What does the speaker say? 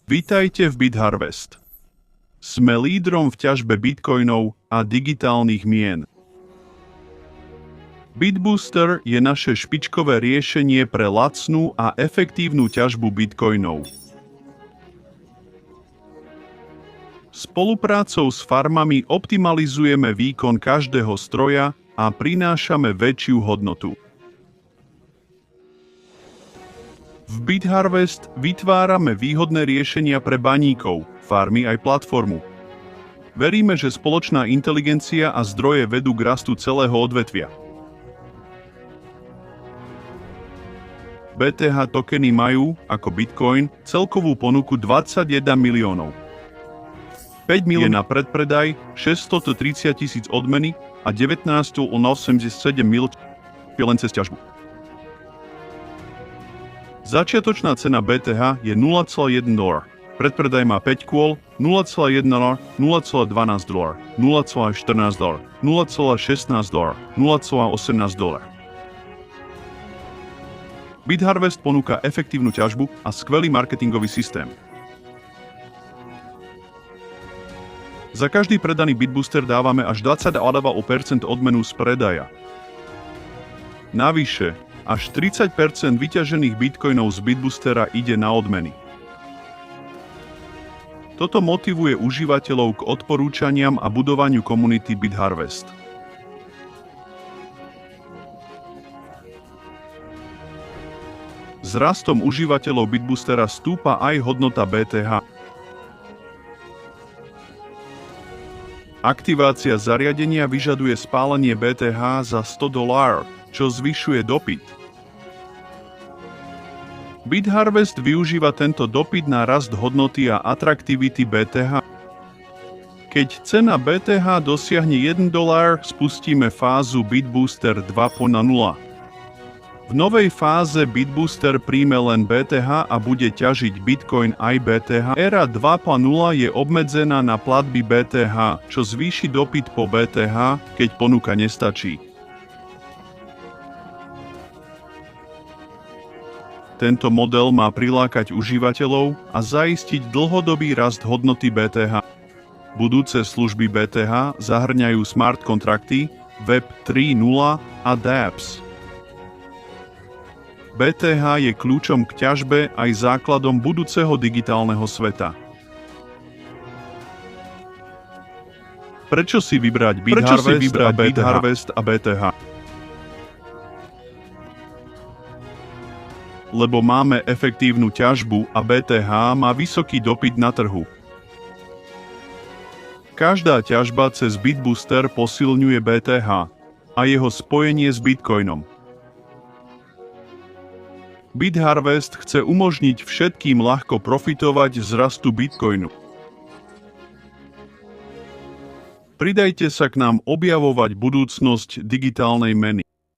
Vítajte v BitHarvest. Sme lídrom v ťažbe bitcoinov a digitálnych mien. BitBooster je naše špičkové riešenie pre lacnú a efektívnu ťažbu bitcoinov. Spoluprácou s farmami optimalizujeme výkon každého stroja a prinášame väčšiu hodnotu. V BitHarvest vytvárame výhodné riešenia pre baníkov, farmy aj platformu. Veríme, že spoločná inteligencia a zdroje vedú k rastu celého odvetvia. BTH tokeny majú, ako Bitcoin, celkovú ponuku 21 miliónov. 5 miliónov je na predpredaj, 630 000 odmeny a 19,87 mil len cez ťažbu. Začiatočná cena BTH je $0,1. Predpredaj má 5 kôl, $0,1, $0,12, $0,14, $0,16, $0,18. BitHarvest ponúka efektívnu ťažbu a skvelý marketingový systém. Za každý predaný BitBooster dávame až 22% odmenu z predaja. Navyše, až 30% vyťažených bitcoinov z BitBoostera ide na odmeny. Toto motivuje užívateľov k odporúčaniam a budovaniu komunity BitHarvest. S rastom užívateľov BitBoostera stúpa aj hodnota BTH. Aktivácia zariadenia vyžaduje spálenie BTH za $100, čo zvyšuje dopyt. BitHarvest využíva tento dopyt na rast hodnoty a atraktivity BTH. Keď cena BTH dosiahne $1, spustíme fázu BitBooster 2.0. V novej fáze BitBooster príjme len BTH a bude ťažiť Bitcoin aj BTH. Éra 2.0 je obmedzená na platby BTH, čo zvýši dopyt po BTH, keď ponuka nestačí. Tento model má prilákať užívateľov a zaistiť dlhodobý rast hodnoty BTH. Budúce služby BTH zahrňajú smart kontrakty, Web 3.0 a dApps. BTH je kľúčom k ťažbe aj základom budúceho digitálneho sveta. Prečo si vybrať BitHarvest a BTH? Lebo máme efektívnu ťažbu a BTH má vysoký dopyt na trhu. Každá ťažba cez BitBooster posilňuje BTH a jeho spojenie s Bitcoinom. BitHarvest chce umožniť všetkým ľahko profitovať z rastu Bitcoinu. Pridajte sa k nám objavovať budúcnosť digitálnej meny.